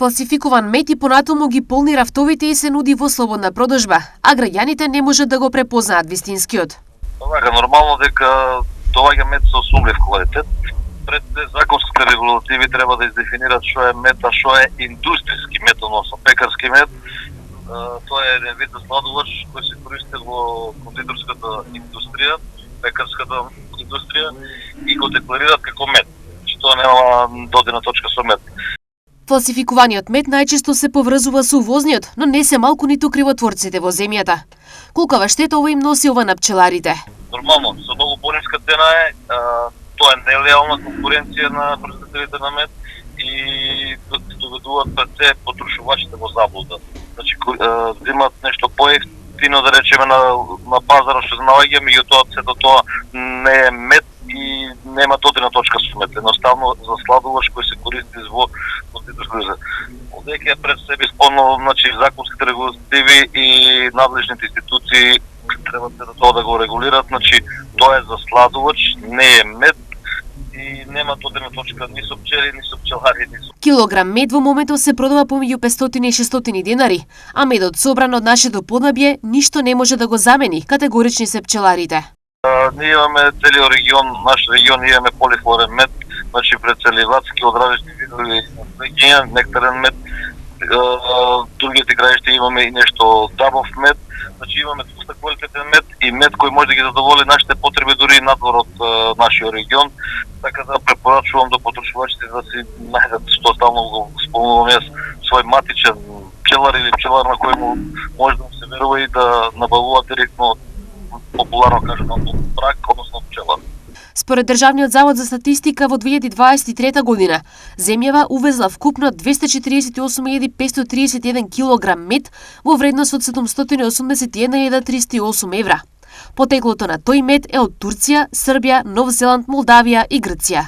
Фалсификуван мед и понатаму ги полни рафтовите и се нуди во слободна продажба, а граѓаните не можат да го препознаат вистинскиот. Така, нормално дека доаѓа мед со сумлив квалитет. Пред законските регулативи треба да издефинират што е мед, а што е индустријски мед, односно пекарски мед. Тоа е еден вид сладолаш кој се користи во кондиторската индустрија, пекарската индустрија и го декларираат како мед. Тоа нема додирна точка со мед. Фалсификуваниот мед најчесто се поврзува со увозниот, но не се малку ниту кривотворците во земјата. Колкава штета ова им носи ова на пчеларите? Нормално, со многу пониска цена е, тоа е нелеална конкуренција на производителите на мед и доведуваат пред се потрошувачите во заблуда. Значи, земат нешто поевтино, да речеме, на пазарот што се наоѓа, меѓутоа сето тоа не е мед и нема додирна точка со мед. Едноставно за сладолаш кој се користи во кондиторска. Одеќе пред себе исполнува, значи, законските регулативи и надлежните институции треба да го регулират, значи тоа е за сладолач, не е мед и нема додирна точка ни со пчели, ни со пчелари, ни со... Килограм мед во моментот се продава помеѓу 500 и 600 денари, а медот собран од нашето поднабје ништо не може да го замени, категорични се пчеларите. Ние имаме целиот регион, наш регион, имаме полифлорен мед, значи прецеливатски од различни видови нектарен мед. Другите краишта имаме и нешто дабов мед, значи имаме доста квалитетен мед и мед кој може да ги задоволи нашите потреби дури и надвор од нашиот регион. Така да препорачувам до потрошувачите да си најдат, што стално го спомнувам јас, свој матичен пчелар или пчелар на кој му може да му се верува и да набавува директно, популарно кажано, брак, односно пчелар. Според Државниот завод за статистика во 2023 година, земјава увезла вкупно 248.531 килограм мед во вредност од 781.308 евра. Потеклото на тој мед е од Турција, Србија, Нов Зеланд, Молдавија и Грција.